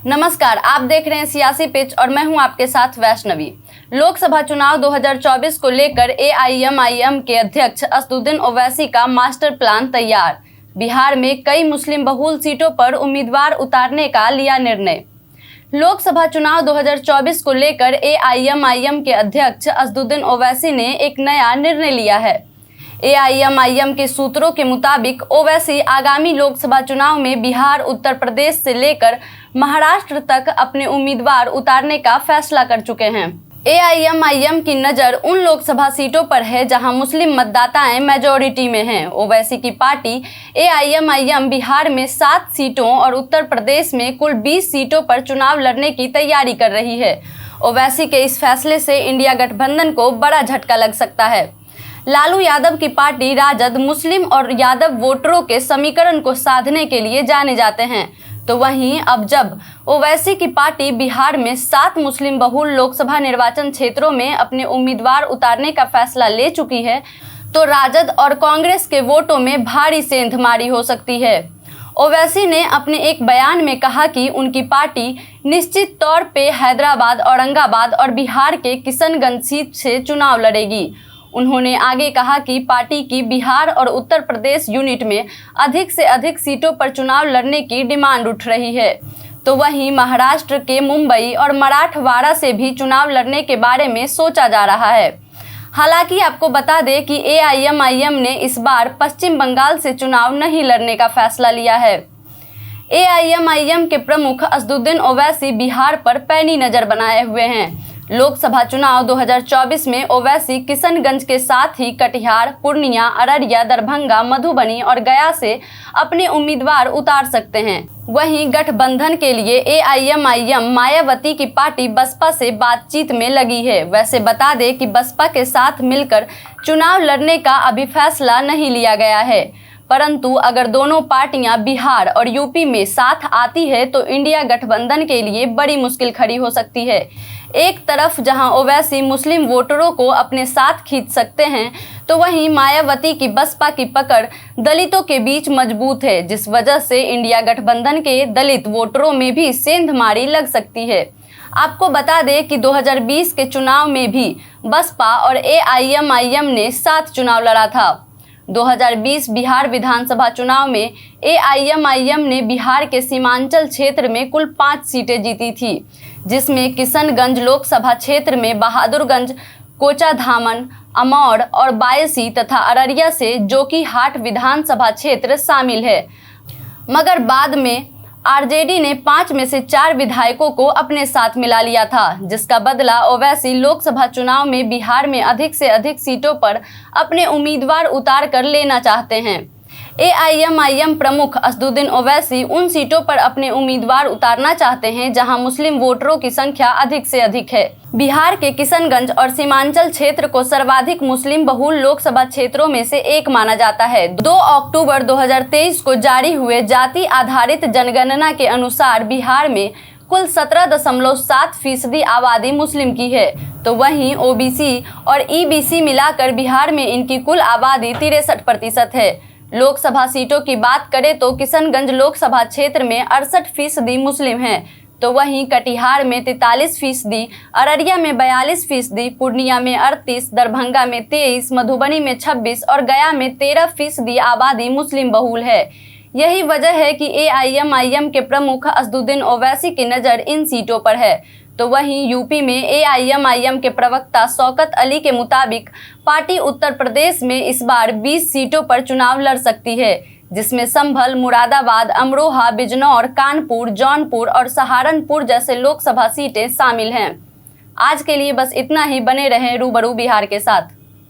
नमस्कार, आप देख रहे हैं सियासी पिच और मैं हूं आपके साथ वैष्णवी। लोकसभा चुनाव 2024 को लेकर एआईएमआईएम के अध्यक्ष असदुद्दीन ओवैसी का मास्टर प्लान तैयार। बिहार में कई मुस्लिम बहुल सीटों पर उम्मीदवार उतारने का लिया निर्णय। लोकसभा चुनाव 2024 को लेकर एआईएमआईएम के अध्यक्ष असदुद्दीन ओवैसी ने एक नया निर्णय लिया है। एआईएमआईएम के सूत्रों के मुताबिक ओवैसी आगामी लोकसभा चुनाव में बिहार, उत्तर प्रदेश से लेकर महाराष्ट्र तक अपने उम्मीदवार उतारने का फैसला कर चुके हैं। एआईएमआईएम की नज़र उन लोकसभा सीटों पर है जहां मुस्लिम मतदाताएं मेजॉरिटी में हैं। ओवैसी की पार्टी एआईएमआईएम बिहार में 7 सीटों और उत्तर प्रदेश में कुल 20 सीटों पर चुनाव लड़ने की तैयारी कर रही है। ओवैसी के इस फैसले से इंडिया गठबंधन को बड़ा झटका लग सकता है। लालू यादव की पार्टी राजद मुस्लिम और यादव वोटरों के समीकरण को साधने के लिए जाने जाते हैं, तो वहीं अब जब ओवैसी की पार्टी बिहार में 7 मुस्लिम बहुल लोकसभा निर्वाचन क्षेत्रों में अपने उम्मीदवार उतारने का फैसला ले चुकी है, तो राजद और कांग्रेस के वोटों में भारी सेंधमारी हो सकती है। ओवैसी ने अपने एक बयान में कहा कि उनकी पार्टी निश्चित तौर पे हैदराबाद, औरंगाबाद और बिहार के किशनगंज सीट से चुनाव लड़ेगी। उन्होंने आगे कहा कि पार्टी की बिहार और उत्तर प्रदेश यूनिट में अधिक से अधिक सीटों पर चुनाव लड़ने की डिमांड उठ रही है, तो वहीं महाराष्ट्र के मुंबई और मराठवाड़ा से भी चुनाव लड़ने के बारे में सोचा जा रहा है। हालांकि आपको बता दें कि एआईएमआईएम ने इस बार पश्चिम बंगाल से चुनाव नहीं लड़ने का फैसला लिया है। एआईएमआईएम के प्रमुख असदुद्दीन ओवैसी बिहार पर पैनी नज़र बनाए हुए हैं। लोकसभा चुनाव 2024 में ओवैसी किशनगंज के साथ ही कटिहार, पूर्णिया, अररिया, दरभंगा, मधुबनी और गया से अपने उम्मीदवार उतार सकते हैं। वहीं गठबंधन के लिए एआईएमआईएम मायावती की पार्टी बसपा से बातचीत में लगी है। वैसे बता दें कि बसपा के साथ मिलकर चुनाव लड़ने का अभी फैसला नहीं लिया गया है, परंतु अगर दोनों पार्टियां बिहार और यूपी में साथ आती है तो इंडिया गठबंधन के लिए बड़ी मुश्किल खड़ी हो सकती है। एक तरफ जहां ओवैसी मुस्लिम वोटरों को अपने साथ खींच सकते हैं, तो वहीं मायावती की बसपा की पकड़ दलितों के बीच मजबूत है, जिस वजह से इंडिया गठबंधन के दलित वोटरों में भी सेंधमारी लग सकती है। आपको बता दें कि 2020 के चुनाव में भी बसपा और एआईएमआईएम ने साथ चुनाव लड़ा था। 2020 बिहार विधानसभा चुनाव में एआईएमआईएम ने बिहार के सीमांचल क्षेत्र में कुल 5 सीटें जीती थी, जिसमें किशनगंज लोकसभा क्षेत्र में बहादुरगंज, कोचाधामन, अमौर और बायसी तथा अररिया से जोकीहाट विधानसभा क्षेत्र शामिल है। मगर बाद में आरजेडी ने 5 में से 4 विधायकों को अपने साथ मिला लिया था, जिसका बदला ओवैसी लोकसभा चुनाव में बिहार में अधिक से अधिक सीटों पर अपने उम्मीदवार उतार कर लेना चाहते हैं। एआईएमआईएम प्रमुख असदुद्दीन ओवैसी उन सीटों पर अपने उम्मीदवार उतारना चाहते हैं जहां मुस्लिम वोटरों की संख्या अधिक से अधिक है। बिहार के किशनगंज और सीमांचल क्षेत्र को सर्वाधिक मुस्लिम बहुल लोकसभा क्षेत्रों में से एक माना जाता है। 2 अक्टूबर 2023 को जारी हुए जाति आधारित जनगणना के अनुसार बिहार में कुल 17.7% आबादी मुस्लिम की है, तो वहीं ओबीसी और ईबीसी मिलाकर बिहार में इनकी कुल आबादी 63% है। लोकसभा सीटों की बात करें तो किशनगंज लोकसभा क्षेत्र में 68% मुस्लिम हैं, तो वहीं कटिहार में 43%, अररिया में 42%, पूर्णिया में 38%, दरभंगा में 23%, मधुबनी में 26% और गया में 13% आबादी मुस्लिम बहुल है। यही वजह है कि एआईएमआईएम के प्रमुख असदुद्दीन ओवैसी की नज़र इन सीटों पर है। तो वहीं यूपी में एआईएमआईएम के प्रवक्ता शौकत अली के मुताबिक पार्टी उत्तर प्रदेश में इस बार 20 सीटों पर चुनाव लड़ सकती है, जिसमें संभल, मुरादाबाद, अमरोहा, बिजनौर, कानपुर, जौनपुर और सहारनपुर जैसे लोकसभा सीटें शामिल हैं। आज के लिए बस इतना ही। बने रहें रूबरू बिहार के साथ।